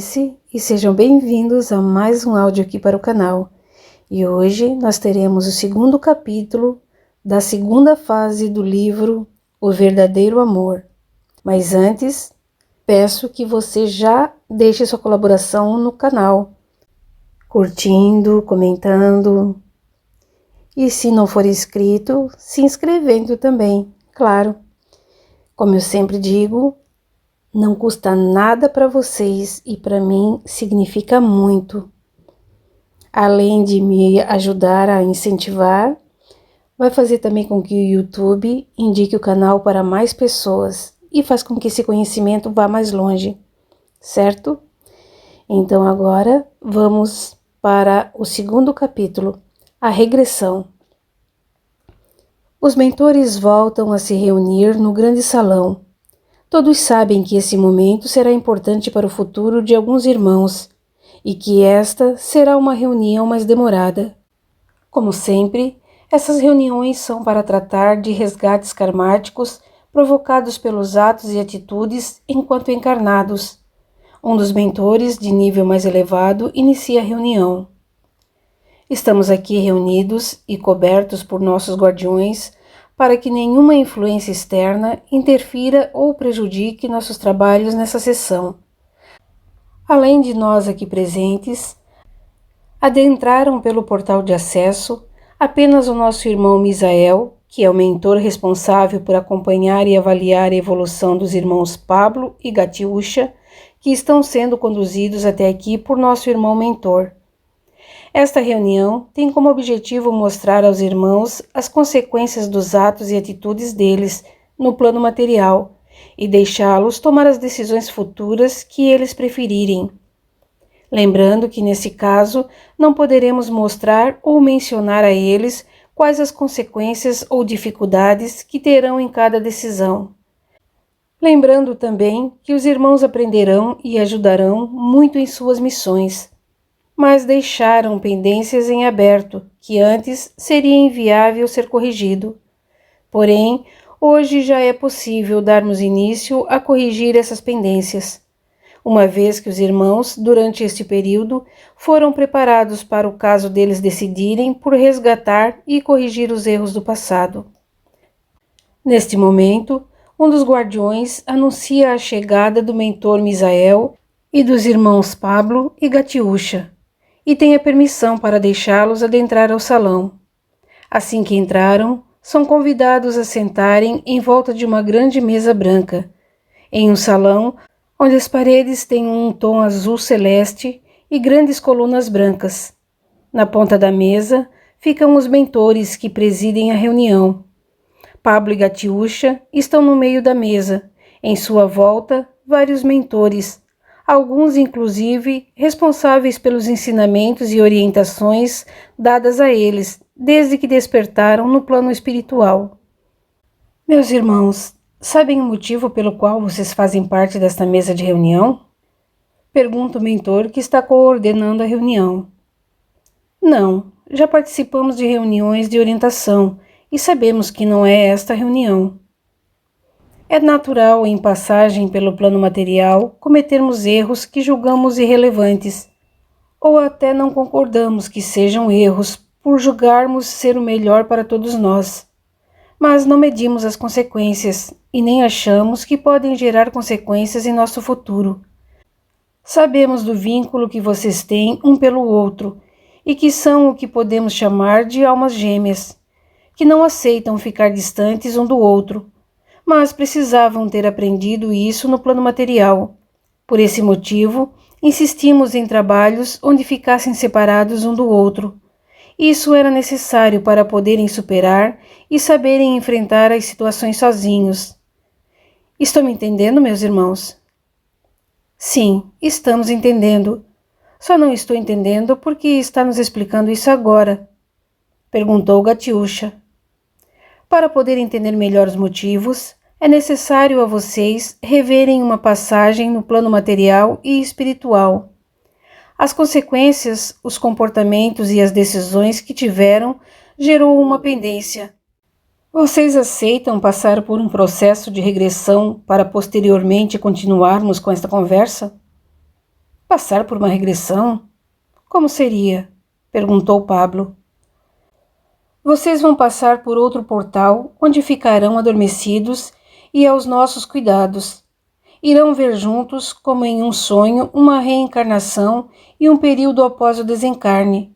Alice e sejam bem-vindos a mais um áudio aqui para o canal. E hoje nós teremos o segundo capítulo da segunda fase do livro O Verdadeiro Amor. Mas antes, peço que você já deixe sua colaboração no canal, curtindo, comentando e, se não for inscrito, se inscrevendo também, claro. Como eu sempre digo, não custa nada para vocês e para mim significa muito. Além de me ajudar a incentivar, vai fazer também com que o YouTube indique o canal para mais pessoas e faz com que esse conhecimento vá mais longe, certo? Então agora vamos para o segundo capítulo, a regressão. Os mentores voltam a se reunir no grande salão. Todos sabem que esse momento será importante para o futuro de alguns irmãos e que esta será uma reunião mais demorada. Como sempre, essas reuniões são para tratar de resgates karmáticos provocados pelos atos e atitudes enquanto encarnados. Um dos mentores de nível mais elevado inicia a reunião. Estamos aqui reunidos e cobertos por nossos guardiões para que nenhuma influência externa interfira ou prejudique nossos trabalhos nessa sessão. Além de nós aqui presentes, adentraram pelo portal de acesso apenas o nosso irmão Misael, que é o mentor responsável por acompanhar e avaliar a evolução dos irmãos Pablo e Gatiúcha, que estão sendo conduzidos até aqui por nosso irmão mentor. Esta reunião tem como objetivo mostrar aos irmãos as consequências dos atos e atitudes deles no plano material e deixá-los tomar as decisões futuras que eles preferirem. Lembrando que, nesse caso, não poderemos mostrar ou mencionar a eles quais as consequências ou dificuldades que terão em cada decisão. Lembrando também que os irmãos aprenderão e ajudarão muito em suas missões, mas deixaram pendências em aberto, que antes seria inviável ser corrigido. Porém, hoje já é possível darmos início a corrigir essas pendências, uma vez que os irmãos, durante este período, foram preparados para o caso deles decidirem por resgatar e corrigir os erros do passado. Neste momento, um dos guardiões anuncia a chegada do mentor Misael e dos irmãos Pablo e Gatiúcha, e tem a permissão para deixá-los adentrar ao salão. Assim que entraram, são convidados a sentarem em volta de uma grande mesa branca, em um salão onde as paredes têm um tom azul celeste e grandes colunas brancas. Na ponta da mesa ficam os mentores que presidem a reunião. Pablo e Gatiúcha estão no meio da mesa, em sua volta vários mentores, alguns inclusive responsáveis pelos ensinamentos e orientações dadas a eles desde que despertaram no plano espiritual. Meus irmãos, sabem o motivo pelo qual vocês fazem parte desta mesa de reunião? Pergunta o mentor que está coordenando a reunião. Não, já participamos de reuniões de orientação e sabemos que não é esta reunião. É natural, em passagem pelo plano material, cometermos erros que julgamos irrelevantes, ou até não concordamos que sejam erros por julgarmos ser o melhor para todos nós. Mas não medimos as consequências e nem achamos que podem gerar consequências em nosso futuro. Sabemos do vínculo que vocês têm um pelo outro e que são o que podemos chamar de almas gêmeas, que não aceitam ficar distantes um do outro, mas precisavam ter aprendido isso no plano material. Por esse motivo, insistimos em trabalhos onde ficassem separados um do outro. Isso era necessário para poderem superar e saberem enfrentar as situações sozinhos. Estão me entendendo, meus irmãos? Sim, estamos entendendo. Só não estou entendendo por que está nos explicando isso agora, perguntou Gatiúcha. Para poder entender melhor os motivos, é necessário a vocês reverem uma passagem no plano material e espiritual. As consequências, os comportamentos e as decisões que tiveram gerou uma pendência. Vocês aceitam passar por um processo de regressão para posteriormente continuarmos com esta conversa? Passar por uma regressão? Como seria? Perguntou Pablo. Vocês vão passar por outro portal, onde ficarão adormecidos e aos nossos cuidados. Irão ver juntos, como em um sonho, uma reencarnação e um período após o desencarne.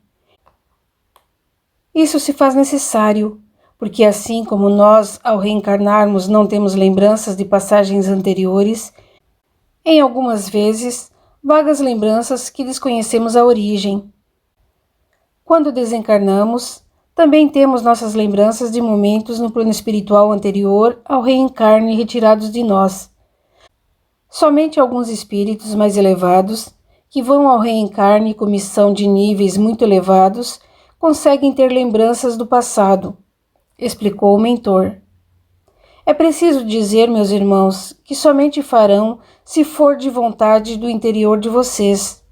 Isso se faz necessário, porque assim como nós, ao reencarnarmos, não temos lembranças de passagens anteriores, em algumas vezes, vagas lembranças que desconhecemos a origem. Quando desencarnamos, também temos nossas lembranças de momentos no plano espiritual anterior ao reencarne retirados de nós. Somente alguns espíritos mais elevados, que vão ao reencarne com missão de níveis muito elevados, conseguem ter lembranças do passado, explicou o mentor. É preciso dizer, meus irmãos, que somente farão se for de vontade do interior de vocês.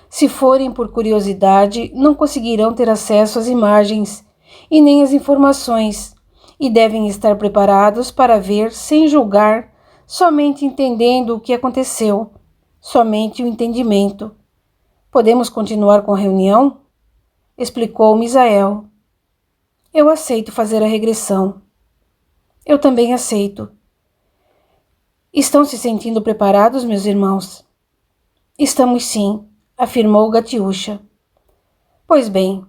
Se forem por curiosidade, não conseguirão ter acesso às imagens e nem às informações, e devem estar preparados para ver sem julgar, somente entendendo o que aconteceu, somente o entendimento. Podemos continuar com a reunião? Explicou Misael. Eu aceito fazer a regressão. Eu também aceito. Estão se sentindo preparados, meus irmãos? Estamos sim, afirmou Gatiúcha. Pois bem,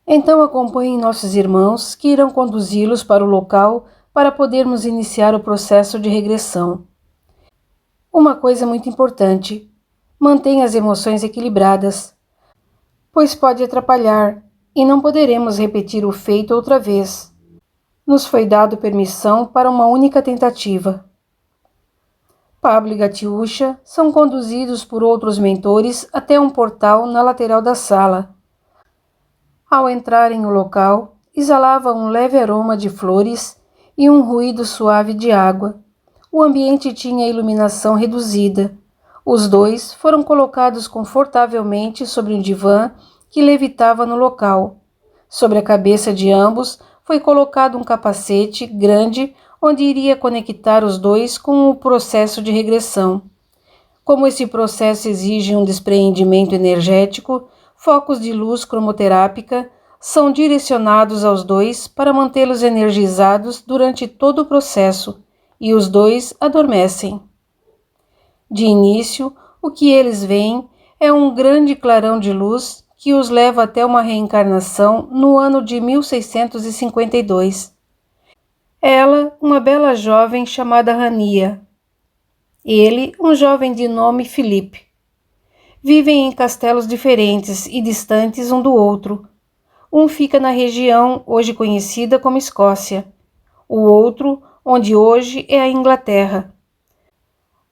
então acompanhem nossos irmãos que irão conduzi-los para o local para podermos iniciar o processo de regressão. Uma coisa muito importante, mantenha as emoções equilibradas, pois pode atrapalhar e não poderemos repetir o feito outra vez. Nos foi dado permissão para uma única tentativa. Pablo e Gatiúcha são conduzidos por outros mentores até um portal na lateral da sala. Ao entrarem no local, exalava um leve aroma de flores e um ruído suave de água. O ambiente tinha iluminação reduzida. Os dois foram colocados confortavelmente sobre um divã que levitava no local. Sobre a cabeça de ambos foi colocado um capacete grande onde iria conectar os dois com o processo de regressão. Como esse processo exige um despreendimento energético, focos de luz cromoterápica são direcionados aos dois para mantê-los energizados durante todo o processo, e os dois adormecem. De início, o que eles veem é um grande clarão de luz que os leva até uma reencarnação no ano de 1652. Ela, uma bela jovem chamada Rania. Ele, um jovem de nome Felipe. Vivem em castelos diferentes e distantes um do outro. Um fica na região hoje conhecida como Escócia, o outro, onde hoje é a Inglaterra.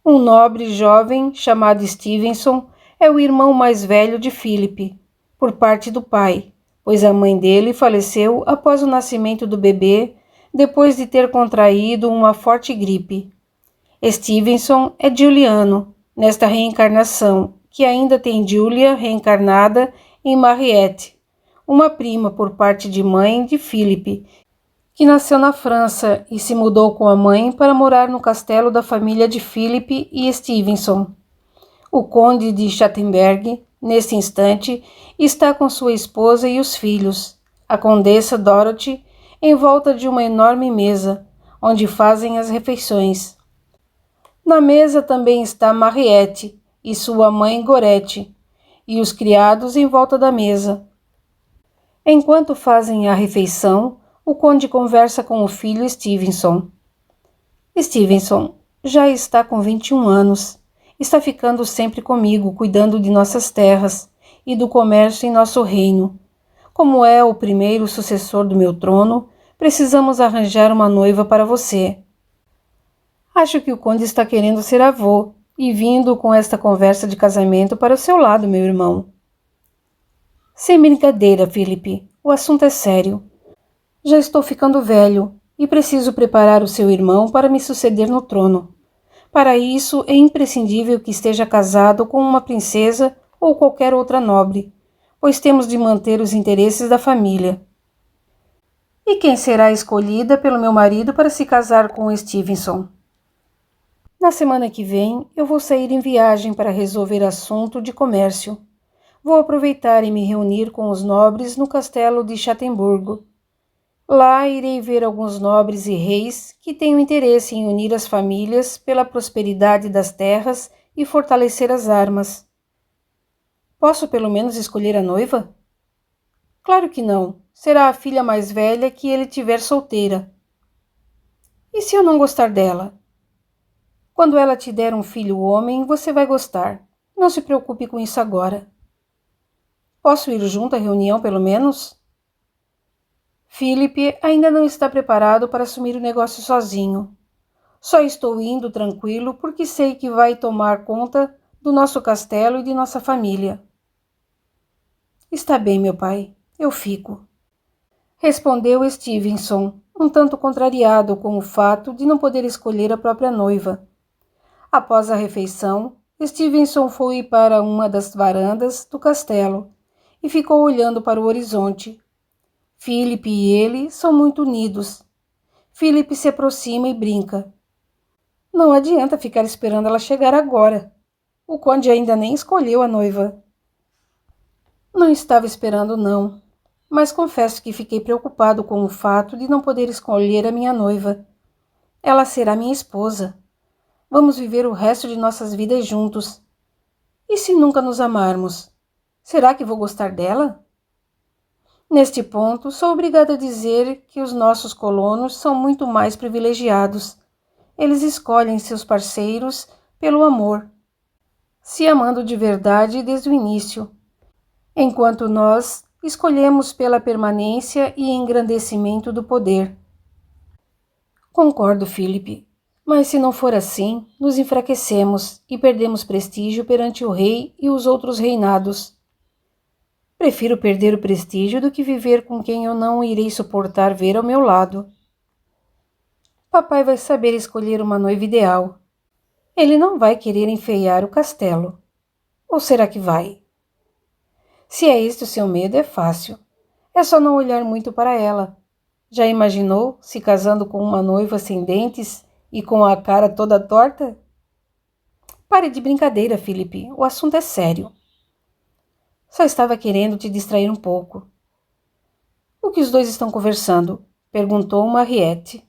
Um nobre jovem chamado Stevenson é o irmão mais velho de Philip, por parte do pai, pois a mãe dele faleceu após o nascimento do bebê, depois de ter contraído uma forte gripe. Stevenson é Juliano, nesta reencarnação, que ainda tem Julia reencarnada em Mariette, uma prima por parte de mãe de Philip, que nasceu na França e se mudou com a mãe para morar no castelo da família de Philip e Stevenson. O conde de Schattenberg, neste instante, está com sua esposa e os filhos, a condessa Dorothy, em volta de uma enorme mesa, onde fazem as refeições. Na mesa também está Mariette e sua mãe Gorete, e os criados em volta da mesa. Enquanto fazem a refeição, o conde conversa com o filho Stevenson. Stevenson já está com 21 anos. Está ficando sempre comigo, cuidando de nossas terras e do comércio em nosso reino. Como é o primeiro sucessor do meu trono, precisamos arranjar uma noiva para você. Acho que o conde está querendo ser avô e vindo com esta conversa de casamento para o seu lado, meu irmão. Sem brincadeira, Philip, o assunto é sério. Já estou ficando velho e preciso preparar o seu irmão para me suceder no trono. Para isso, é imprescindível que esteja casado com uma princesa ou qualquer outra nobre, pois temos de manter os interesses da família. E quem será escolhida pelo meu marido para se casar com Stevenson? Na semana que vem, eu vou sair em viagem para resolver assunto de comércio. Vou aproveitar e me reunir com os nobres no castelo de Chatemburgo. Lá irei ver alguns nobres e reis que tenham interesse em unir as famílias pela prosperidade das terras e fortalecer as armas. Posso pelo menos escolher a noiva? Claro que não. Será a filha mais velha que ele tiver solteira. E se eu não gostar dela? Quando ela te der um filho homem, você vai gostar. Não se preocupe com isso agora. Posso ir junto à reunião, pelo menos? Philip ainda não está preparado para assumir o negócio sozinho. Só estou indo tranquilo porque sei que vai tomar conta do nosso castelo e de nossa família. Está bem, meu pai. Eu fico. Respondeu Stevenson, um tanto contrariado com o fato de não poder escolher a própria noiva. Após a refeição, Stevenson foi para uma das varandas do castelo e ficou olhando para o horizonte. Philip e ele são muito unidos. Philip se aproxima e brinca. Não adianta ficar esperando ela chegar agora. O conde ainda nem escolheu a noiva. Não estava esperando, não, mas confesso que fiquei preocupado com o fato de não poder escolher a minha noiva. Ela será minha esposa. Vamos viver o resto de nossas vidas juntos. E se nunca nos amarmos? Será que vou gostar dela? Neste ponto, sou obrigada a dizer que os nossos colonos são muito mais privilegiados. Eles escolhem seus parceiros pelo amor, se amando de verdade desde o início, enquanto nós escolhemos pela permanência e engrandecimento do poder. Concordo, Philip, mas se não for assim, nos enfraquecemos e perdemos prestígio perante o rei e os outros reinados. Prefiro perder o prestígio do que viver com quem eu não irei suportar ver ao meu lado. Papai vai saber escolher uma noiva ideal. Ele não vai querer enfeiar o castelo. Ou será que vai? Se é este o seu medo, é fácil. É só não olhar muito para ela. Já imaginou se casando com uma noiva sem dentes e com a cara toda torta? Pare de brincadeira, Philip. O assunto é sério. Só estava querendo te distrair um pouco. O que os dois estão conversando? Perguntou Mariette.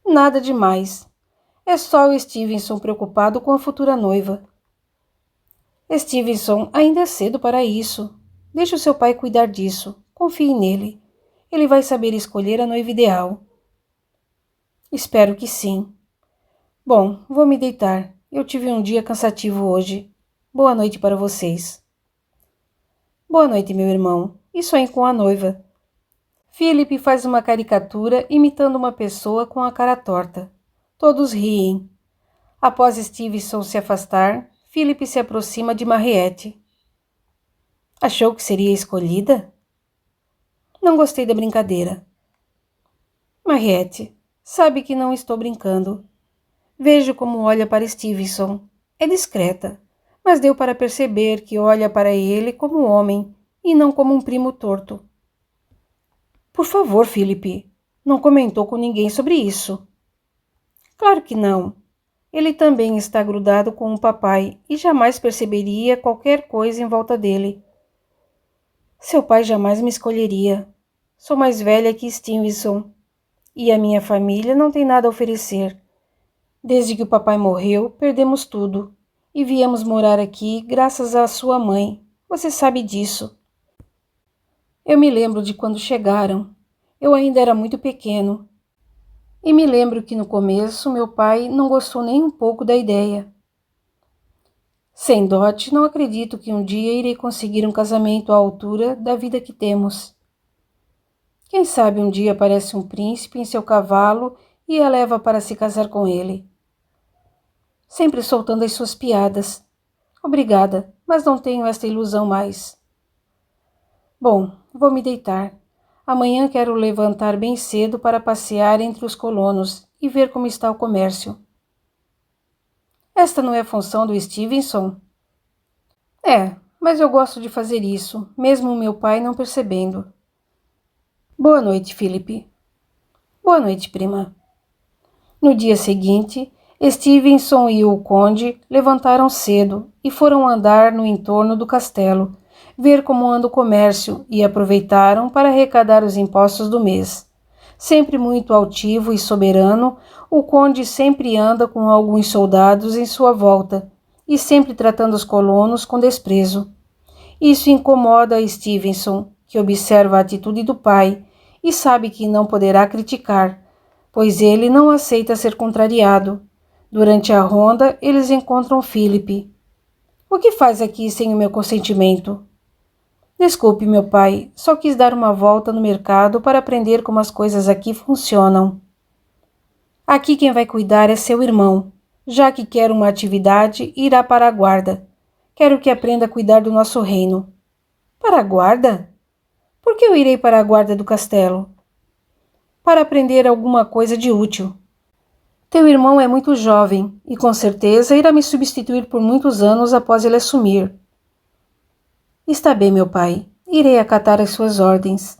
Nada demais. É só o Stevenson preocupado com a futura noiva. Stevenson, ainda é cedo para isso. Deixe o seu pai cuidar disso. Confie nele. Ele vai saber escolher a noiva ideal. Espero que sim. Bom, vou me deitar. Eu tive um dia cansativo hoje. Boa noite para vocês. Boa noite, meu irmão. E sonhe com a noiva. Philip faz uma caricatura imitando uma pessoa com a cara torta. Todos riem. Após Stevenson se afastar, Philip se aproxima de Mariette. Achou que seria escolhida? Não gostei da brincadeira. Mariette, sabe que não estou brincando. Vejo como olha para Stevenson. É discreta, mas deu para perceber que olha para ele como um homem e não como um primo torto. Por favor, Philip, não comentou com ninguém sobre isso. Claro que não. Ele também está grudado com o papai e jamais perceberia qualquer coisa em volta dele. Seu pai jamais me escolheria. Sou mais velha que Stevenson e a minha família não tem nada a oferecer. Desde que o papai morreu, perdemos tudo e viemos morar aqui graças à sua mãe. Você sabe disso. Eu me lembro de quando chegaram. Eu ainda era muito pequeno. E me lembro que no começo meu pai não gostou nem um pouco da ideia. Sem dote, não acredito que um dia irei conseguir um casamento à altura da vida que temos. Quem sabe um dia aparece um príncipe em seu cavalo e a leva para se casar com ele. Sempre soltando as suas piadas. Obrigada, mas não tenho esta ilusão mais. Bom, vou me deitar. Amanhã quero levantar bem cedo para passear entre os colonos e ver como está o comércio. Esta não é a função do Stevenson? É, mas eu gosto de fazer isso, mesmo meu pai não percebendo. Boa noite, Philip. Boa noite, prima. No dia seguinte, Stevenson e o conde levantaram cedo e foram andar no entorno do castelo, ver como anda o comércio, e aproveitaram para arrecadar os impostos do mês. Sempre muito altivo e soberano, o conde sempre anda com alguns soldados em sua volta, e sempre tratando os colonos com desprezo. Isso incomoda a Stevenson, que observa a atitude do pai e sabe que não poderá criticar, pois ele não aceita ser contrariado. Durante a ronda, eles encontram Philip. O que faz aqui sem o meu consentimento? Desculpe, meu pai, só quis dar uma volta no mercado para aprender como as coisas aqui funcionam. Aqui quem vai cuidar é seu irmão. Já que quer uma atividade, irá para a guarda. Quero que aprenda a cuidar do nosso reino. Para a guarda? Por que eu irei para a guarda do castelo? Para aprender alguma coisa de útil. Teu irmão é muito jovem e com certeza irá me substituir por muitos anos após ele assumir. Está bem, meu pai. Irei acatar as suas ordens.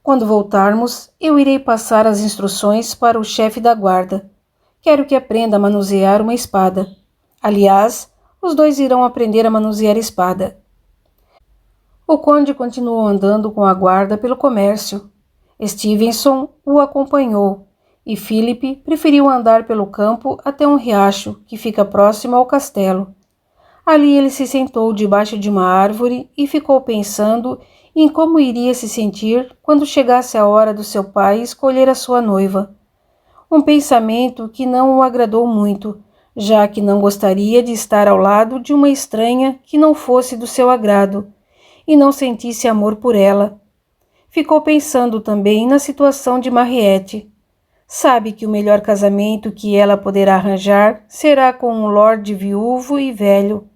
Quando voltarmos, eu irei passar as instruções para o chefe da guarda. Quero que aprenda a manusear uma espada. Aliás, os dois irão aprender a manusear espada. O conde continuou andando com a guarda pelo comércio. Stevenson o acompanhou e Philip preferiu andar pelo campo até um riacho que fica próximo ao castelo. Ali ele se sentou debaixo de uma árvore e ficou pensando em como iria se sentir quando chegasse a hora do seu pai escolher a sua noiva. Um pensamento que não o agradou muito, já que não gostaria de estar ao lado de uma estranha que não fosse do seu agrado e não sentisse amor por ela. Ficou pensando também na situação de Mariette. Sabe que o melhor casamento que ela poderá arranjar será com um lorde viúvo e velho,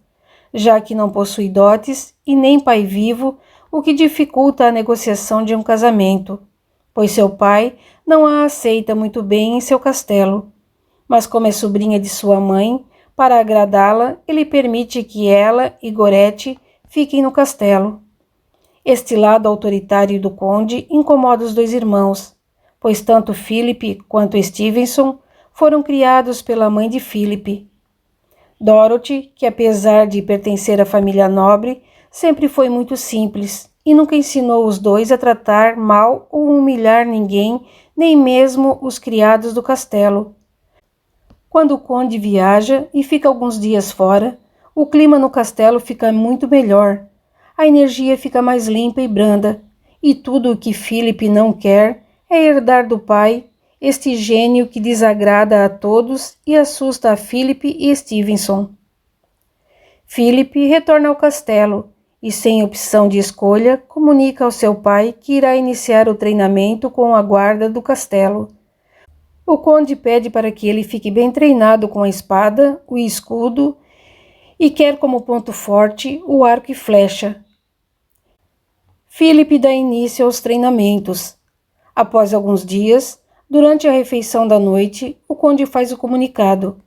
já que não possui dotes e nem pai vivo, o que dificulta a negociação de um casamento, pois seu pai não a aceita muito bem em seu castelo. Mas como é sobrinha de sua mãe, para agradá-la, ele permite que ela e Gorete fiquem no castelo. Este lado autoritário do conde incomoda os dois irmãos, pois tanto Philip quanto Stevenson foram criados pela mãe de Philip. Dorothy, que apesar de pertencer à família nobre, sempre foi muito simples e nunca ensinou os dois a tratar mal ou humilhar ninguém, nem mesmo os criados do castelo. Quando o conde viaja e fica alguns dias fora, o clima no castelo fica muito melhor. A energia fica mais limpa e branda, e tudo o que Philip não quer é herdar do pai este gênio que desagrada a todos e assusta a Philip e Stevenson. Philip retorna ao castelo e, sem opção de escolha, comunica ao seu pai que irá iniciar o treinamento com a guarda do castelo. O conde pede para que ele fique bem treinado com a espada, o escudo e quer como ponto forte o arco e flecha. Philip dá início aos treinamentos. Após alguns dias, durante a refeição da noite, o conde faz o comunicado.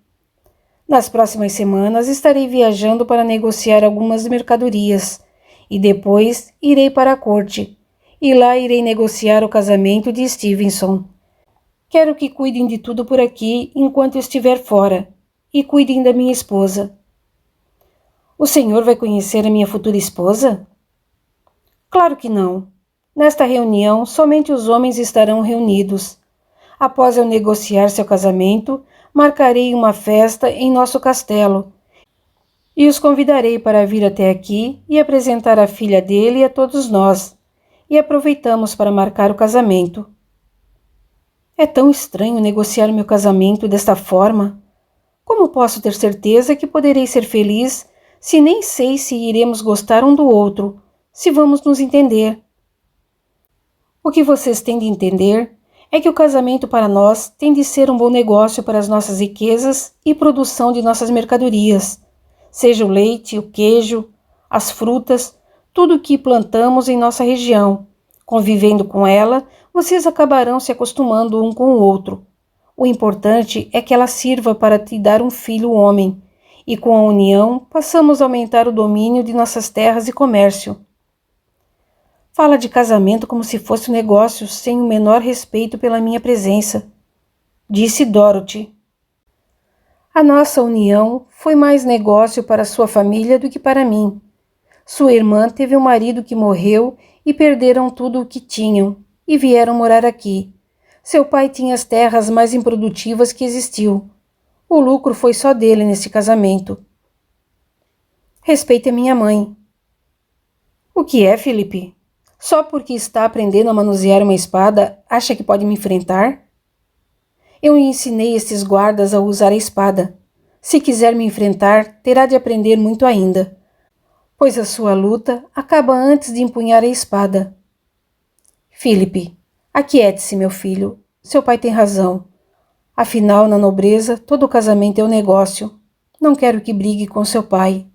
Nas próximas semanas estarei viajando para negociar algumas mercadorias e depois irei para a corte e lá irei negociar o casamento de Stevenson. Quero que cuidem de tudo por aqui enquanto estiver fora e cuidem da minha esposa. O senhor vai conhecer a minha futura esposa? Claro que não. Nesta reunião, somente os homens estarão reunidos. Após eu negociar seu casamento, marcarei uma festa em nosso castelo e os convidarei para vir até aqui e apresentar a filha dele a todos nós, e aproveitamos para marcar o casamento. É tão estranho negociar meu casamento desta forma. Como posso ter certeza que poderei ser feliz se nem sei se iremos gostar um do outro, se vamos nos entender? O que vocês têm de entender é que o casamento para nós tem de ser um bom negócio para as nossas riquezas e produção de nossas mercadorias, seja o leite, o queijo, as frutas, tudo o que plantamos em nossa região. Convivendo com ela, vocês acabarão se acostumando um com o outro. O importante é que ela sirva para te dar um filho homem, e com a união passamos a aumentar o domínio de nossas terras e comércio. Fala de casamento como se fosse um negócio, sem o menor respeito pela minha presença, disse Dorothy. A nossa união foi mais negócio para sua família do que para mim. Sua irmã teve um marido que morreu e perderam tudo o que tinham e vieram morar aqui. Seu pai tinha as terras mais improdutivas que existiu. O lucro foi só dele nesse casamento. Respeite a minha mãe. O que é, Felipe? Só porque está aprendendo a manusear uma espada, acha que pode me enfrentar? Eu ensinei estes guardas a usar a espada. Se quiser me enfrentar, terá de aprender muito ainda, pois a sua luta acaba antes de empunhar a espada. Felipe, aquiete-se, meu filho. Seu pai tem razão. Afinal, na nobreza, todo casamento é um negócio. Não quero que brigue com seu pai.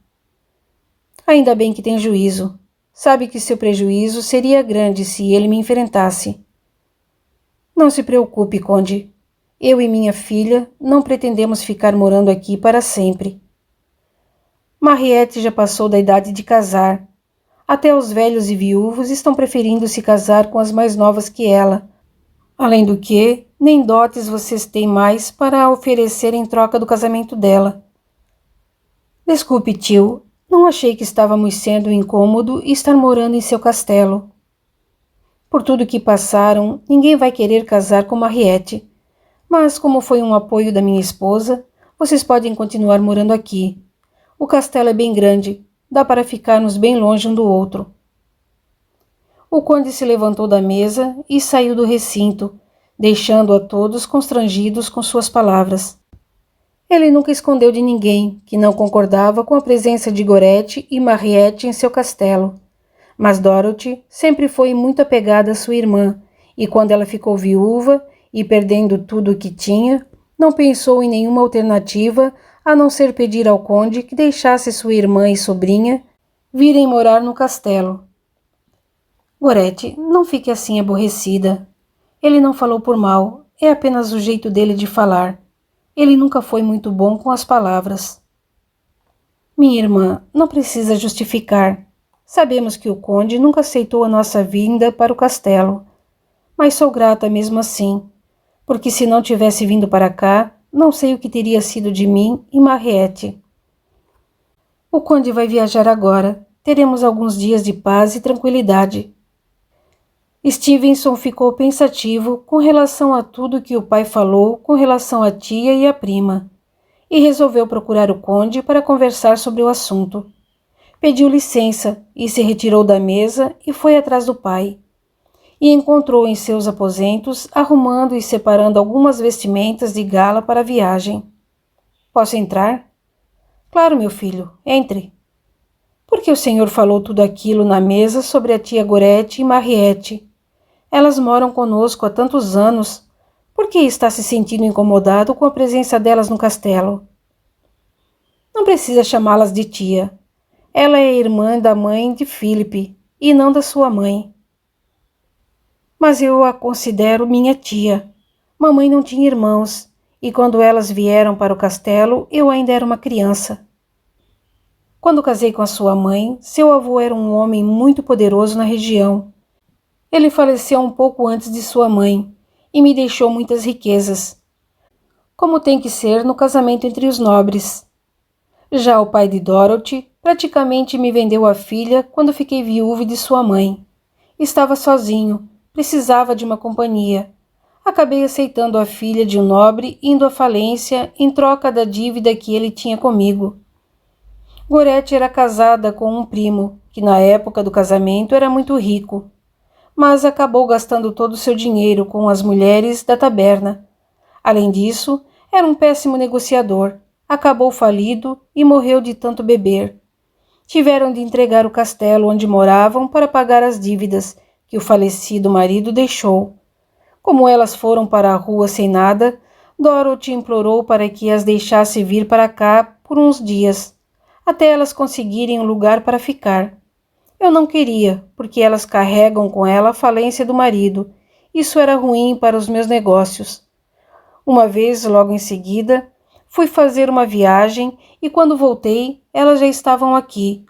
Ainda bem que tem juízo. Sabe que seu prejuízo seria grande se ele me enfrentasse. Não se preocupe, conde. Eu e minha filha não pretendemos ficar morando aqui para sempre. Mariette já passou da idade de casar. Até os velhos e viúvos estão preferindo se casar com as mais novas que ela. Além do que, nem dotes vocês têm mais para oferecer em troca do casamento dela. Desculpe, tio, não achei que estávamos sendo incômodo estar morando em seu castelo. Por tudo que passaram, ninguém vai querer casar com Mariette. Mas, como foi um apoio da minha esposa, vocês podem continuar morando aqui. O castelo é bem grande, dá para ficarmos bem longe um do outro. O conde se levantou da mesa e saiu do recinto, deixando a todos constrangidos com suas palavras. Ele nunca escondeu de ninguém que não concordava com a presença de Gorete e Mariette em seu castelo. Mas Dorothy sempre foi muito apegada à sua irmã, e quando ela ficou viúva e perdendo tudo o que tinha, não pensou em nenhuma alternativa a não ser pedir ao conde que deixasse sua irmã e sobrinha virem morar no castelo. Gorete, não fique assim aborrecida. Ele não falou por mal, é apenas o jeito dele de falar. Ele nunca foi muito bom com as palavras. Minha irmã, não precisa justificar. Sabemos que o conde nunca aceitou a nossa vinda para o castelo, mas sou grata mesmo assim, porque se não tivesse vindo para cá, não sei o que teria sido de mim e Mariette. O conde vai viajar agora. Teremos alguns dias de paz e tranquilidade. Stevenson ficou pensativo com relação a tudo que o pai falou com relação à tia e à prima, e resolveu procurar o conde para conversar sobre o assunto. Pediu licença e se retirou da mesa e foi atrás do pai. E encontrou em seus aposentos, arrumando e separando algumas vestimentas de gala para a viagem. Posso entrar? Claro, meu filho, entre. Por que o senhor falou tudo aquilo na mesa sobre a tia Gorete e Mariette? Elas moram conosco há tantos anos. Por que está se sentindo incomodado com a presença delas no castelo? Não precisa chamá-las de tia. Ela é irmã da mãe de Philip e não da sua mãe. Mas eu a considero minha tia. Mamãe não tinha irmãos, e quando elas vieram para o castelo, eu ainda era uma criança. Quando casei com a sua mãe, seu avô era um homem muito poderoso na região. Ele faleceu um pouco antes de sua mãe, e me deixou muitas riquezas, como tem que ser no casamento entre os nobres. Já o pai de Dorothy praticamente me vendeu a filha quando fiquei viúva de sua mãe. Estava sozinho, precisava de uma companhia. Acabei aceitando a filha de um nobre, indo à falência em troca da dívida que ele tinha comigo. Gorete era casada com um primo, que na época do casamento era muito rico, mas acabou gastando todo o seu dinheiro com as mulheres da taberna. Além disso, era um péssimo negociador, acabou falido e morreu de tanto beber. Tiveram de entregar o castelo onde moravam para pagar as dívidas que o falecido marido deixou. Como elas foram para a rua sem nada, Dorothy implorou para que as deixasse vir para cá por uns dias, até elas conseguirem um lugar para ficar. Eu não queria, porque elas carregam com ela a falência do marido. Isso era ruim para os meus negócios. Uma vez, logo em seguida, fui fazer uma viagem e quando voltei, elas já estavam aqui.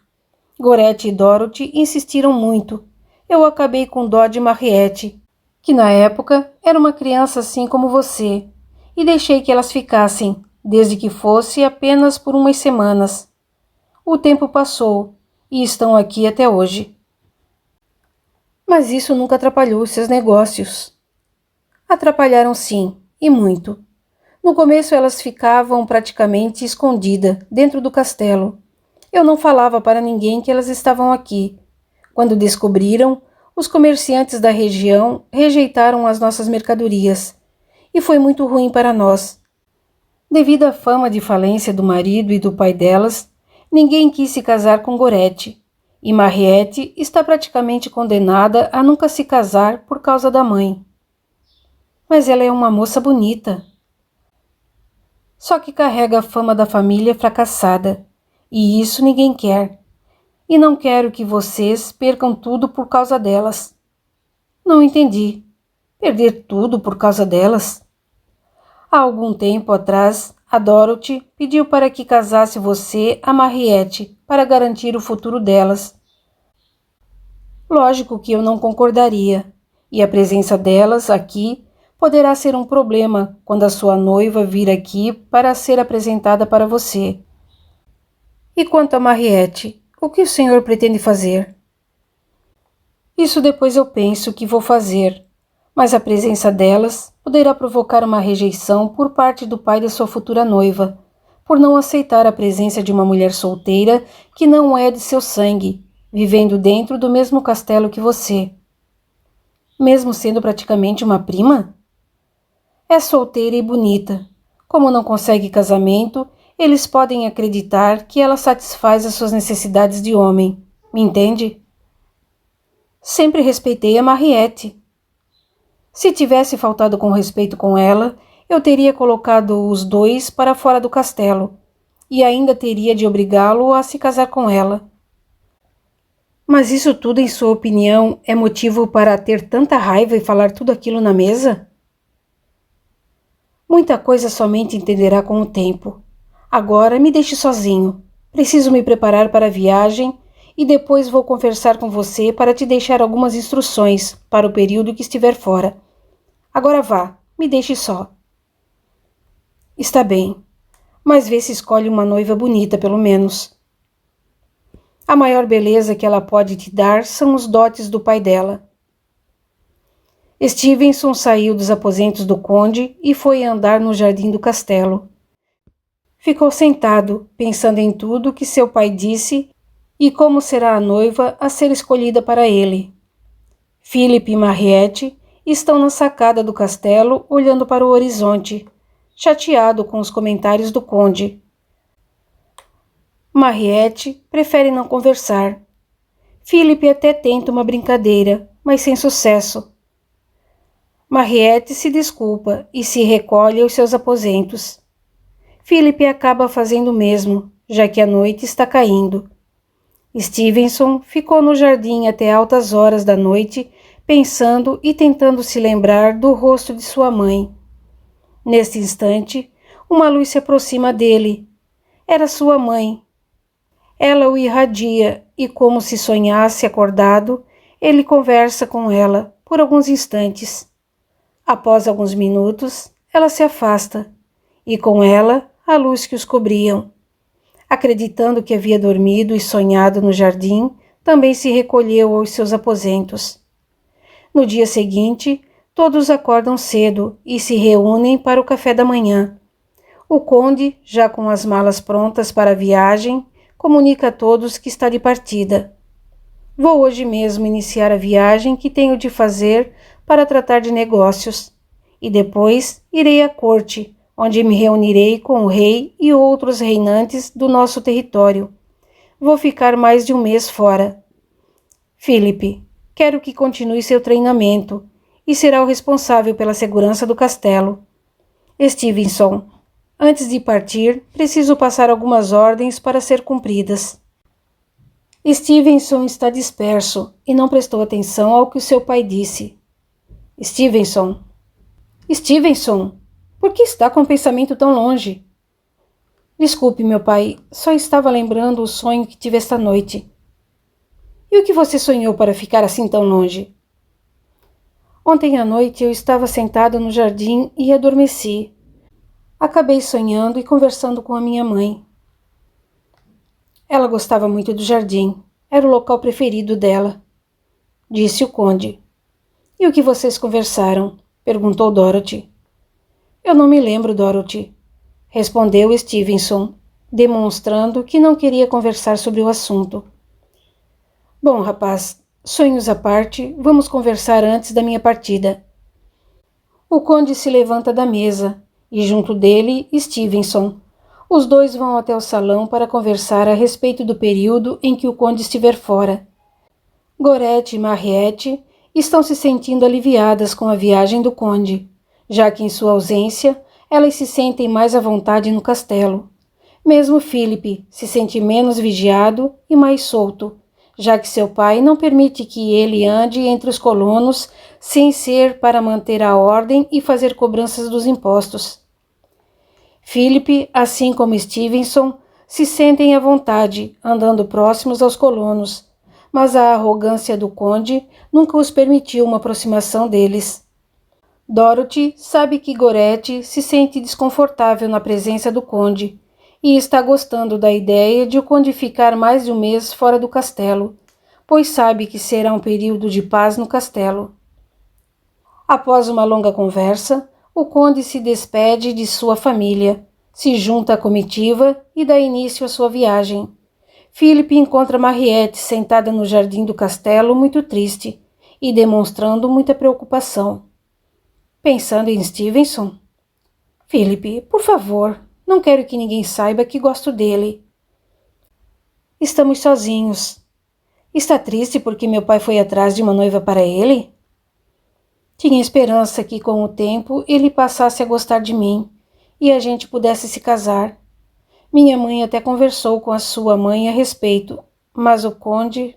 Gorete e Dorothy insistiram muito. Eu acabei com dó de Mariette, que na época era uma criança assim como você, e deixei que elas ficassem, desde que fosse apenas por umas semanas. O tempo passou e estão aqui até hoje. Mas isso nunca atrapalhou seus negócios. Atrapalharam sim, e muito. No começo elas ficavam praticamente escondidas dentro do castelo. Eu não falava para ninguém que elas estavam aqui. Quando descobriram, os comerciantes da região rejeitaram as nossas mercadorias. E foi muito ruim para nós. Devido à fama de falência do marido e do pai delas, ninguém quis se casar com Gorete. E Mariette está praticamente condenada a nunca se casar por causa da mãe. Mas ela é uma moça bonita. Só que carrega a fama da família fracassada. E isso ninguém quer. E não quero que vocês percam tudo por causa delas. Não entendi. Perder tudo por causa delas? Há algum tempo atrás, a Dorothy pediu para que casasse você a Mariette para garantir o futuro delas. Lógico que eu não concordaria, e a presença delas aqui poderá ser um problema quando a sua noiva vir aqui para ser apresentada para você. E quanto a Mariette, o que o senhor pretende fazer? Isso depois eu penso que vou fazer, mas a presença delas poderá provocar uma rejeição por parte do pai da sua futura noiva, por não aceitar a presença de uma mulher solteira que não é de seu sangue, vivendo dentro do mesmo castelo que você. Mesmo sendo praticamente uma prima? É solteira e bonita. Como não consegue casamento, eles podem acreditar que ela satisfaz as suas necessidades de homem. Me entende? Sempre respeitei a Mariette. Se tivesse faltado com respeito com ela, eu teria colocado os dois para fora do castelo, e ainda teria de obrigá-lo a se casar com ela. Mas isso tudo, em sua opinião, é motivo para ter tanta raiva e falar tudo aquilo na mesa? Muita coisa somente entenderá com o tempo. Agora me deixe sozinho. Preciso me preparar para a viagem e depois vou conversar com você para te deixar algumas instruções para o período que estiver fora. Agora vá, me deixe só. Está bem, mas vê se escolhe uma noiva bonita, pelo menos. A maior beleza que ela pode te dar são os dotes do pai dela. Stevenson saiu dos aposentos do conde e foi andar no jardim do castelo. Ficou sentado, pensando em tudo que seu pai disse e como será a noiva a ser escolhida para ele. Philip e Mariette estão na sacada do castelo olhando para o horizonte, chateado com os comentários do conde. Mariette prefere não conversar. Philip até tenta uma brincadeira, mas sem sucesso. Mariette se desculpa e se recolhe aos seus aposentos. Philip acaba fazendo o mesmo, já que a noite está caindo. Stevenson ficou no jardim até altas horas da noite, pensando e tentando se lembrar do rosto de sua mãe. Neste instante, uma luz se aproxima dele. Era sua mãe. Ela o irradia e, como se sonhasse acordado, ele conversa com ela por alguns instantes. Após alguns minutos, ela se afasta, e com ela a luz que os cobriam. Acreditando que havia dormido e sonhado no jardim, também se recolheu aos seus aposentos. No dia seguinte, todos acordam cedo e se reúnem para o café da manhã. O conde, já com as malas prontas para a viagem, comunica a todos que está de partida. Vou hoje mesmo iniciar a viagem que tenho de fazer para tratar de negócios, e depois irei à corte, onde me reunirei com o rei e outros reinantes do nosso território. Vou ficar mais de um mês fora. Philip, quero que continue seu treinamento e será o responsável pela segurança do castelo. Stevenson, antes de partir, preciso passar algumas ordens para ser cumpridas. Stevenson está disperso e não prestou atenção ao que o seu pai disse. Stevenson! Stevenson! Por que está com o pensamento tão longe? Desculpe, meu pai, só estava lembrando o sonho que tive esta noite. E o que você sonhou para ficar assim tão longe? Ontem à noite eu estava sentado no jardim e adormeci. Acabei sonhando e conversando com a minha mãe. Ela gostava muito do jardim. Era o local preferido dela, disse o conde. E o que vocês conversaram? Perguntou Dorothy. Eu não me lembro, Dorothy, respondeu Stevenson, demonstrando que não queria conversar sobre o assunto. Bom, rapaz, sonhos à parte, vamos conversar antes da minha partida. O conde se levanta da mesa e junto dele Stevenson. Os dois vão até o salão para conversar a respeito do período em que o conde estiver fora. Gorete e Mariette estão se sentindo aliviadas com a viagem do conde, já que em sua ausência elas se sentem mais à vontade no castelo. Mesmo Philip se sente menos vigiado e mais solto, já que seu pai não permite que ele ande entre os colonos sem ser para manter a ordem e fazer cobranças dos impostos. Philip, assim como Stevenson, se sentem à vontade, andando próximos aos colonos, mas a arrogância do conde nunca os permitiu uma aproximação deles. Dorothy sabe que Gorete se sente desconfortável na presença do conde e está gostando da ideia de o conde ficar mais de um mês fora do castelo, pois sabe que será um período de paz no castelo. Após uma longa conversa, o conde se despede de sua família, se junta à comitiva e dá início à sua viagem. Philip encontra Mariette sentada no jardim do castelo muito triste e demonstrando muita preocupação. Pensando em Stevenson? Philip, por favor, não quero que ninguém saiba que gosto dele. Estamos sozinhos. Está triste porque meu pai foi atrás de uma noiva para ele? Tinha esperança que com o tempo ele passasse a gostar de mim e a gente pudesse se casar. Minha mãe até conversou com a sua mãe a respeito, mas o conde...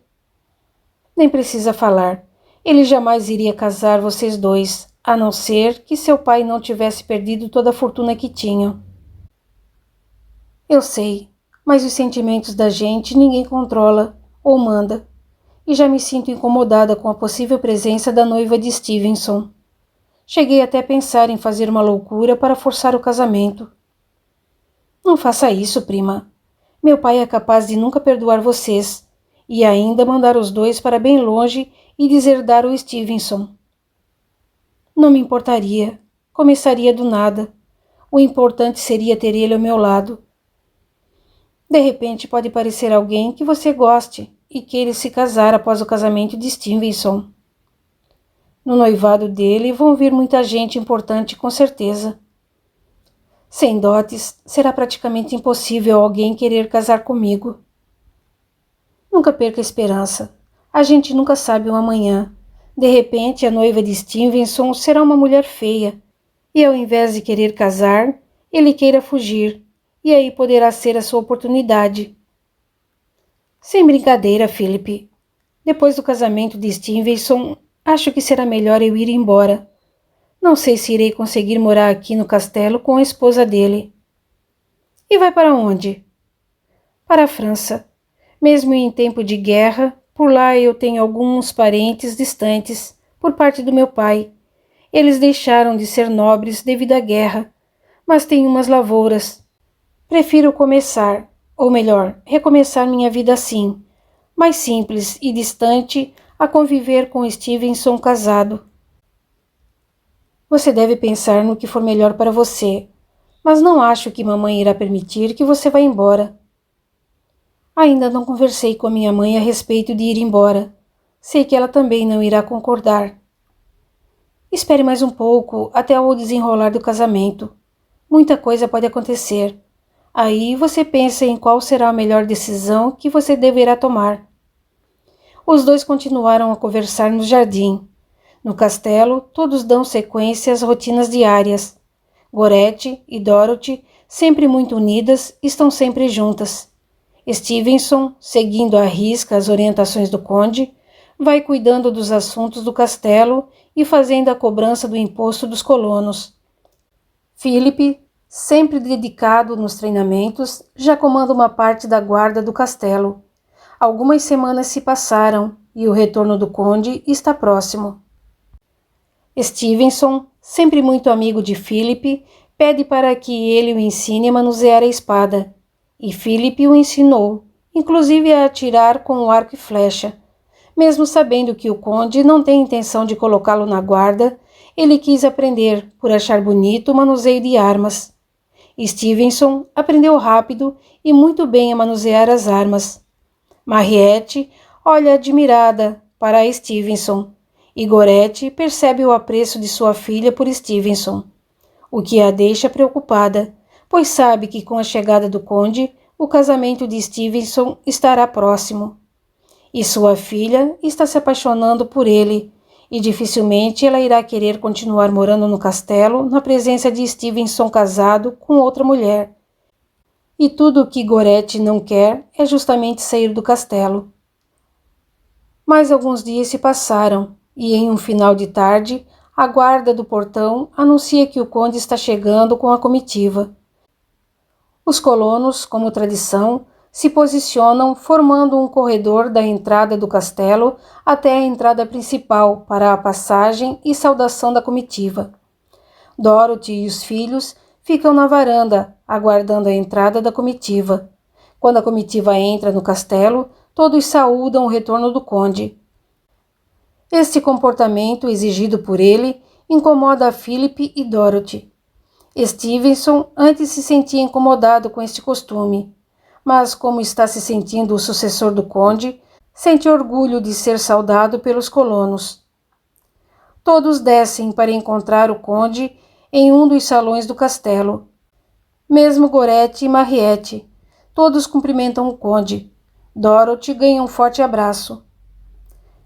Nem precisa falar. Ele jamais iria casar vocês dois, a não ser que seu pai não tivesse perdido toda a fortuna que tinham. Eu sei, mas os sentimentos da gente ninguém controla ou manda, e já me sinto incomodada com a possível presença da noiva de Stevenson. Cheguei até a pensar em fazer uma loucura para forçar o casamento. Não faça isso, prima. Meu pai é capaz de nunca perdoar vocês e ainda mandar os dois para bem longe e deserdar o Stevenson. Não me importaria. Começaria do nada. O importante seria ter ele ao meu lado. De repente pode parecer alguém que você goste e queira se casar após o casamento de Stevenson. No noivado dele vão vir muita gente importante, com certeza. Sem dotes, será praticamente impossível alguém querer casar comigo. Nunca perca a esperança. A gente nunca sabe o amanhã. De repente, a noiva de Stevenson será uma mulher feia, e ao invés de querer casar, ele queira fugir, e aí poderá ser a sua oportunidade. Sem brincadeira, Philip. Depois do casamento de Stevenson, acho que será melhor eu ir embora. Não sei se irei conseguir morar aqui no castelo com a esposa dele. E vai para onde? Para a França. Mesmo em tempo de guerra, por lá eu tenho alguns parentes distantes, por parte do meu pai. Eles deixaram de ser nobres devido à guerra, mas tenho umas lavouras. Prefiro começar, ou melhor, recomeçar minha vida assim, mais simples e distante, a conviver com Stevenson casado. Você deve pensar no que for melhor para você, mas não acho que mamãe irá permitir que você vá embora. Ainda não conversei com a minha mãe a respeito de ir embora. Sei que ela também não irá concordar. Espere mais um pouco até o desenrolar do casamento. Muita coisa pode acontecer. Aí você pensa em qual será a melhor decisão que você deverá tomar. Os dois continuaram a conversar no jardim. No castelo, todos dão sequência às rotinas diárias. Gorete e Dorothy, sempre muito unidas, estão sempre juntas. Stevenson, seguindo à risca as orientações do conde, vai cuidando dos assuntos do castelo e fazendo a cobrança do imposto dos colonos. Philip, sempre dedicado nos treinamentos, já comanda uma parte da guarda do castelo. Algumas semanas se passaram e o retorno do conde está próximo. Stevenson, sempre muito amigo de Philip, pede para que ele o ensine a manusear a espada, e Philip o ensinou, inclusive a atirar com o arco e flecha. Mesmo sabendo que o conde não tem intenção de colocá-lo na guarda, ele quis aprender, por achar bonito o manuseio de armas. Stevenson aprendeu rápido e muito bem a manusear as armas. Mariette olha admirada para Stevenson, e Gorete percebe o apreço de sua filha por Stevenson, o que a deixa preocupada, pois sabe que com a chegada do conde, o casamento de Stevenson estará próximo. E sua filha está se apaixonando por ele, e dificilmente ela irá querer continuar morando no castelo na presença de Stevenson casado com outra mulher. E tudo o que Gorete não quer é justamente sair do castelo. Mas alguns dias se passaram, e em um final de tarde, a guarda do portão anuncia que o conde está chegando com a comitiva. Os colonos, como tradição, se posicionam formando um corredor da entrada do castelo até a entrada principal para a passagem e saudação da comitiva. Dorothy e os filhos ficam na varanda, aguardando a entrada da comitiva. Quando a comitiva entra no castelo, todos saúdam o retorno do conde. Este comportamento, exigido por ele, incomoda a Philip e Dorothy. Stevenson antes se sentia incomodado com este costume, mas como está se sentindo o sucessor do conde, sente orgulho de ser saudado pelos colonos. Todos descem para encontrar o conde em um dos salões do castelo. Mesmo Gorete e Mariette, todos cumprimentam o conde. Dorothy ganha um forte abraço.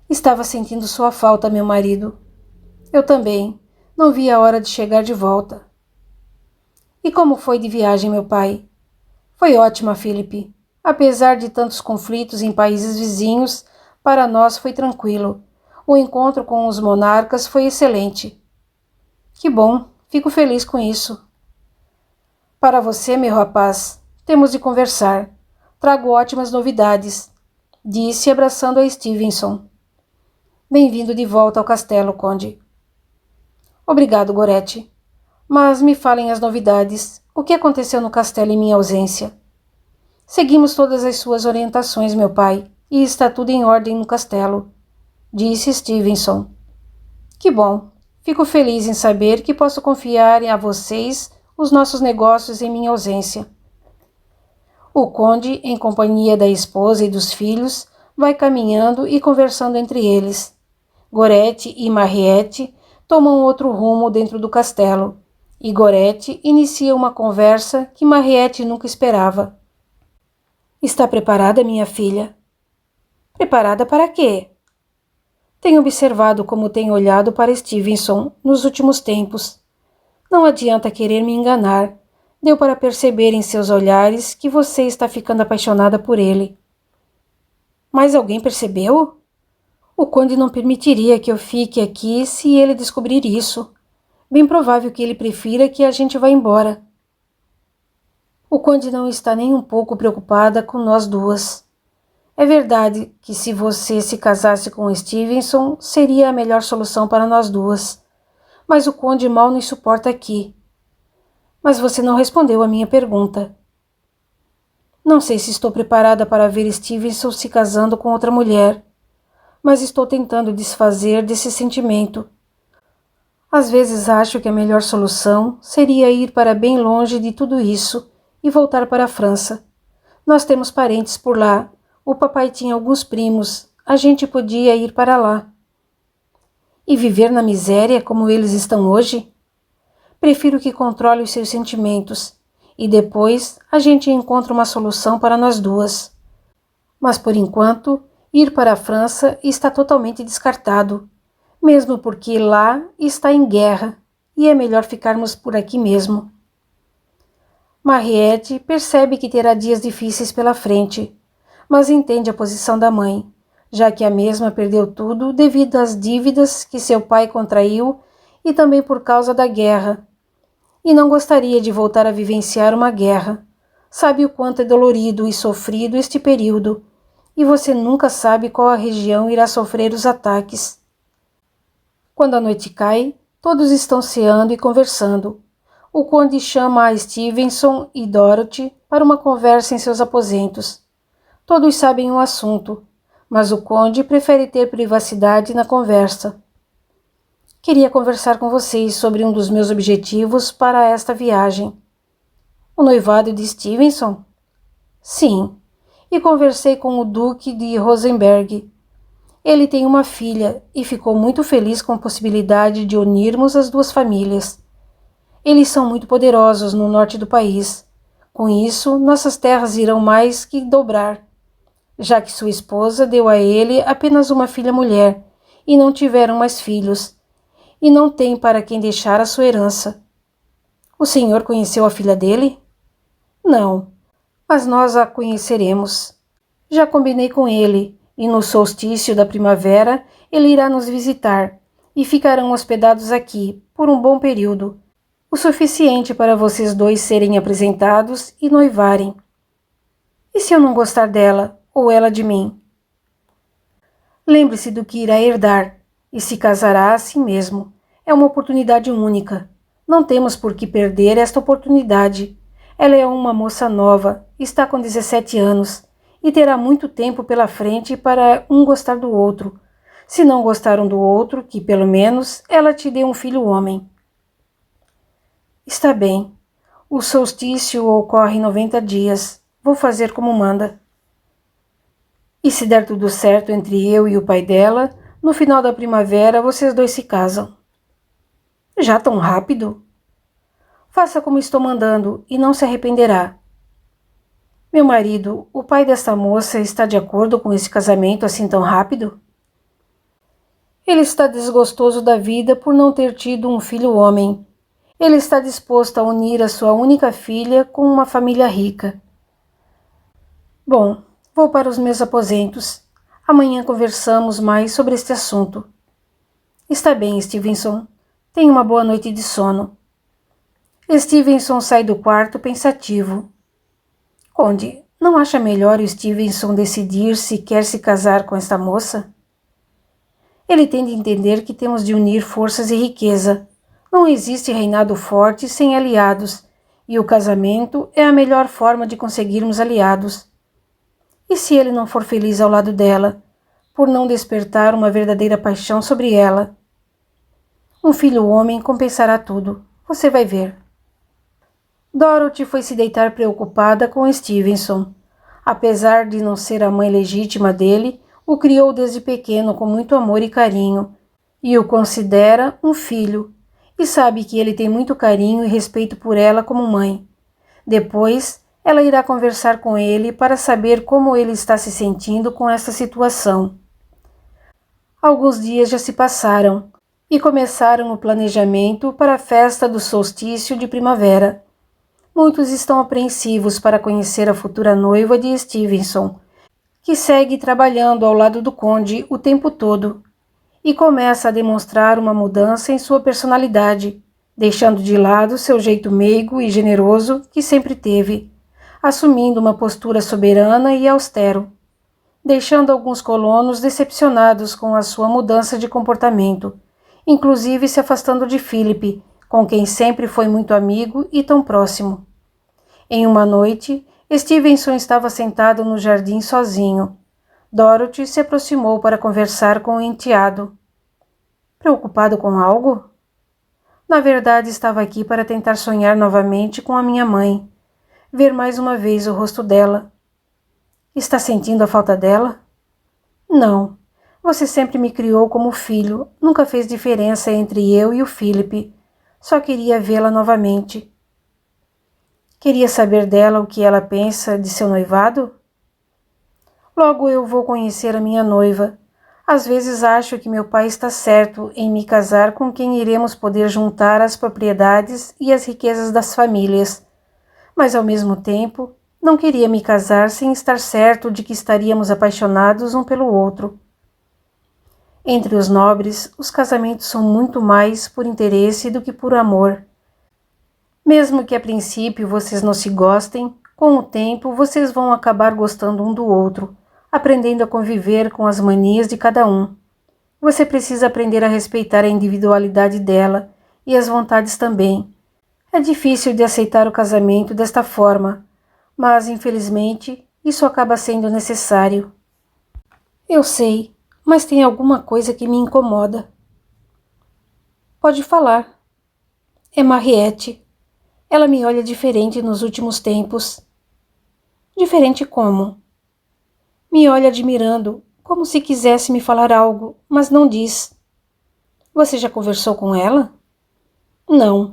Estava sentindo sua falta, meu marido. Eu também. Não vi a hora de chegar de volta. E como foi de viagem, meu pai? Foi ótima, Philip. Apesar de tantos conflitos em países vizinhos, para nós foi tranquilo. O encontro com os monarcas foi excelente. Que bom, fico feliz com isso. Para você, meu rapaz, temos de conversar. Trago ótimas novidades, disse abraçando a Stevenson. Bem-vindo de volta ao castelo, conde. Obrigado, Gorete. Mas me falem as novidades. O que aconteceu no castelo em minha ausência? Seguimos todas as suas orientações, meu pai, e está tudo em ordem no castelo, disse Stevenson. Que bom. Fico feliz em saber que posso confiar a vocês os nossos negócios em minha ausência. O conde, em companhia da esposa e dos filhos, vai caminhando e conversando entre eles. Gorete e Mariette tomam outro rumo dentro do castelo, e Gorete inicia uma conversa que Mariette nunca esperava. Está preparada, minha filha? Preparada para quê? Tenho observado como tem olhado para Stevenson nos últimos tempos. Não adianta querer me enganar. Deu para perceber em seus olhares que você está ficando apaixonada por ele. Mas alguém percebeu? O conde não permitiria que eu fique aqui se ele descobrir isso. Bem provável que ele prefira que a gente vá embora. O conde não está nem um pouco preocupada com nós duas. É verdade que se você se casasse com Stevenson, seria a melhor solução para nós duas. Mas o conde mal nos suporta aqui. Mas você não respondeu à minha pergunta. Não sei se estou preparada para ver Stevenson se casando com outra mulher, mas estou tentando desfazer desse sentimento. Às vezes acho que a melhor solução seria ir para bem longe de tudo isso e voltar para a França. Nós temos parentes por lá. O papai tinha alguns primos. A gente podia ir para lá. E viver na miséria como eles estão hoje? Prefiro que controle os seus sentimentos e depois a gente encontra uma solução para nós duas. Mas por enquanto, ir para a França está totalmente descartado, mesmo porque lá está em guerra e é melhor ficarmos por aqui mesmo. Mariette percebe que terá dias difíceis pela frente, mas entende a posição da mãe, já que a mesma perdeu tudo devido às dívidas que seu pai contraiu e também por causa da guerra. E não gostaria de voltar a vivenciar uma guerra. Sabe o quanto é dolorido e sofrido este período, e você nunca sabe qual a região irá sofrer os ataques. Quando a noite cai, todos estão ceando e conversando. O conde chama a Stevenson e Dorothy para uma conversa em seus aposentos. Todos sabem o assunto, mas o conde prefere ter privacidade na conversa. Queria conversar com vocês sobre um dos meus objetivos para esta viagem. O noivado de Stevenson? Sim, e conversei com o Duque de Rosenberg. Ele tem uma filha e ficou muito feliz com a possibilidade de unirmos as duas famílias. Eles são muito poderosos no norte do país. Com isso, nossas terras irão mais que dobrar, já que sua esposa deu a ele apenas uma filha mulher e não tiveram mais filhos, e não tem para quem deixar a sua herança. O senhor conheceu a filha dele? Não, mas nós a conheceremos. Já combinei com ele, e no solstício da primavera ele irá nos visitar, e ficarão hospedados aqui por um bom período, o suficiente para vocês dois serem apresentados e noivarem. E se eu não gostar dela, ou ela de mim? Lembre-se do que irá herdar, e se casará assim mesmo. É uma oportunidade única. Não temos por que perder esta oportunidade. Ela é uma moça nova, está com 17 anos, e terá muito tempo pela frente para um gostar do outro. Se não gostar um do outro, que pelo menos ela te dê um filho homem. Está bem. O solstício ocorre em 90 dias. Vou fazer como manda. E se der tudo certo entre eu e o pai dela, no final da primavera vocês dois se casam. Já tão rápido? Faça como estou mandando e não se arrependerá. Meu marido, o pai desta moça está de acordo com esse casamento assim tão rápido? Ele está desgostoso da vida por não ter tido um filho homem. Ele está disposto a unir a sua única filha com uma família rica. Bom, vou para os meus aposentos. Amanhã conversamos mais sobre este assunto. Está bem, Stevenson. Tenha uma boa noite de sono. Stevenson sai do quarto pensativo. Conde, não acha melhor o Stevenson decidir se quer se casar com esta moça? Ele tem de entender que temos de unir forças e riqueza. Não existe reinado forte sem aliados, e o casamento é a melhor forma de conseguirmos aliados. E se ele não for feliz ao lado dela, por não despertar uma verdadeira paixão sobre ela? Um filho homem compensará tudo, você vai ver. Dorothy foi se deitar preocupada com Stevenson. Apesar de não ser a mãe legítima dele, o criou desde pequeno com muito amor e carinho, e o considera um filho, e sabe que ele tem muito carinho e respeito por ela como mãe. Depois, ela irá conversar com ele para saber como ele está se sentindo com essa situação. Alguns dias já se passaram, e começaram o planejamento para a festa do solstício de primavera. Muitos estão apreensivos para conhecer a futura noiva de Stevenson, que segue trabalhando ao lado do conde o tempo todo, e começa a demonstrar uma mudança em sua personalidade, deixando de lado seu jeito meigo e generoso que sempre teve, assumindo uma postura soberana e austero, deixando alguns colonos decepcionados com a sua mudança de comportamento, inclusive se afastando de Philip, com quem sempre foi muito amigo e tão próximo. Em uma noite, Stevenson estava sentado no jardim sozinho. Dorothy se aproximou para conversar com o enteado. Preocupado com algo? Na verdade, estava aqui para tentar sonhar novamente com a minha mãe, ver mais uma vez o rosto dela. Está sentindo a falta dela? Não. Você sempre me criou como filho, nunca fez diferença entre eu e o Philip. Só queria vê-la novamente. Queria saber dela o que ela pensa de seu noivado? Logo eu vou conhecer a minha noiva. Às vezes acho que meu pai está certo em me casar com quem iremos poder juntar as propriedades e as riquezas das famílias. Mas ao mesmo tempo, não queria me casar sem estar certo de que estaríamos apaixonados um pelo outro. Entre os nobres, os casamentos são muito mais por interesse do que por amor. Mesmo que a princípio vocês não se gostem, com o tempo vocês vão acabar gostando um do outro, aprendendo a conviver com as manias de cada um. Você precisa aprender a respeitar a individualidade dela e as vontades também. É difícil de aceitar o casamento desta forma, mas infelizmente isso acaba sendo necessário. Eu sei, mas tem alguma coisa que me incomoda. Pode falar. É Mariette. Ela me olha diferente nos últimos tempos. Diferente como? Me olha admirando, como se quisesse me falar algo, mas não diz. Você já conversou com ela? Não,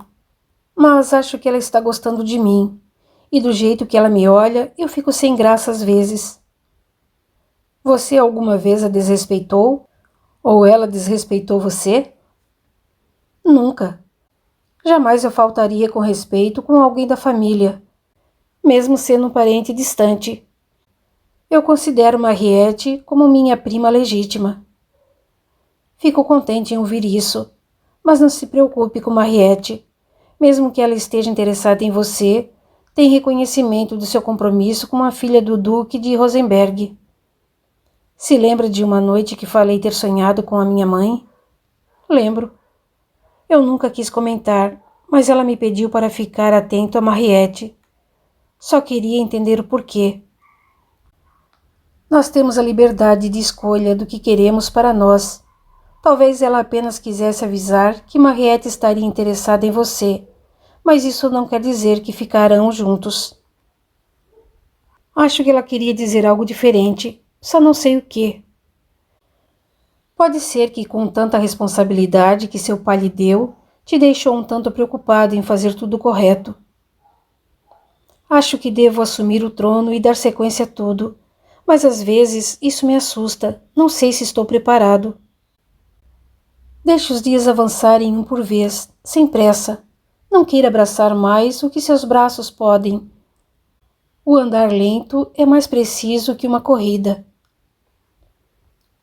mas acho que ela está gostando de mim. E do jeito que ela me olha, eu fico sem graça às vezes. Você alguma vez a desrespeitou? Ou ela desrespeitou você? Nunca. Jamais eu faltaria com respeito com alguém da família, mesmo sendo um parente distante. Eu considero Mariette como minha prima legítima. Fico contente em ouvir isso, mas não se preocupe com Mariette. Mesmo que ela esteja interessada em você, tem reconhecimento do seu compromisso com a filha do Duque de Rosenberg. Se lembra de uma noite que falei ter sonhado com a minha mãe? Lembro. Eu nunca quis comentar, mas ela me pediu para ficar atento a Mariette. Só queria entender o porquê. Nós temos a liberdade de escolha do que queremos para nós. Talvez ela apenas quisesse avisar que Mariette estaria interessada em você, mas isso não quer dizer que ficarão juntos. Acho que ela queria dizer algo diferente, só não sei o quê. Pode ser que, com tanta responsabilidade que seu pai lhe deu, te deixou um tanto preocupado em fazer tudo correto. Acho que devo assumir o trono e dar sequência a tudo, mas às vezes isso me assusta, não sei se estou preparado. Deixe os dias avançarem um por vez, sem pressa. Não queira abraçar mais o que seus braços podem. O andar lento é mais preciso que uma corrida.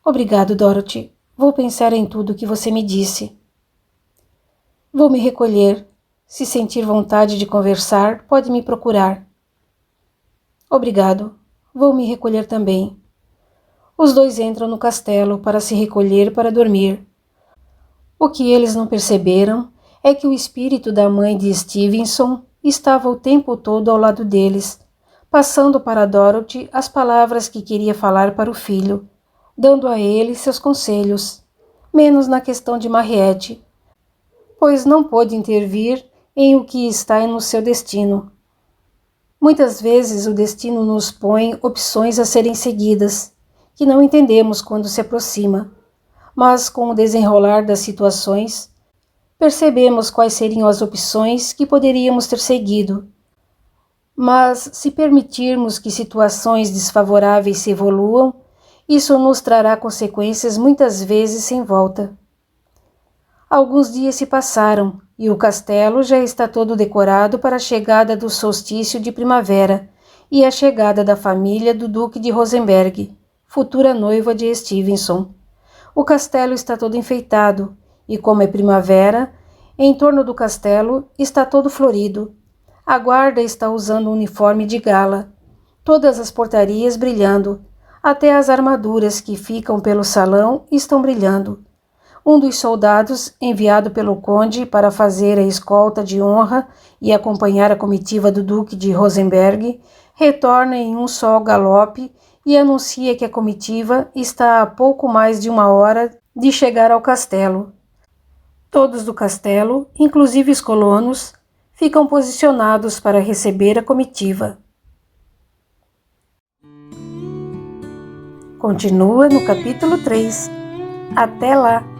Obrigado, Dorothy. Vou pensar em tudo o que você me disse. Vou me recolher. Se sentir vontade de conversar, pode me procurar. Obrigado. Vou me recolher também. Os dois entram no castelo para se recolher para dormir. O que eles não perceberam é que o espírito da mãe de Stevenson estava o tempo todo ao lado deles, passando para Dorothy as palavras que queria falar para o filho, dando a ele seus conselhos, menos na questão de Mariette, pois não pôde intervir em o que está no seu destino. Muitas vezes o destino nos põe opções a serem seguidas, que não entendemos quando se aproxima, mas com o desenrolar das situações, percebemos quais seriam as opções que poderíamos ter seguido. Mas, se permitirmos que situações desfavoráveis se evoluam, isso nos trará consequências muitas vezes sem volta. Alguns dias se passaram e o castelo já está todo decorado para a chegada do solstício de primavera e a chegada da família do Duque de Rosenberg, futura noiva de Stevenson. O castelo está todo enfeitado e, como é primavera, em torno do castelo está todo florido. A guarda está usando um uniforme de gala, todas as portarias brilhando, até as armaduras que ficam pelo salão estão brilhando. Um dos soldados, enviado pelo conde para fazer a escolta de honra e acompanhar a comitiva do Duque de Rosenberg, retorna em um só galope e anuncia que a comitiva está a pouco mais de 1 hora de chegar ao castelo. Todos do castelo, inclusive os colonos, ficam posicionados para receber a comitiva. Continua no capítulo 3. Até lá!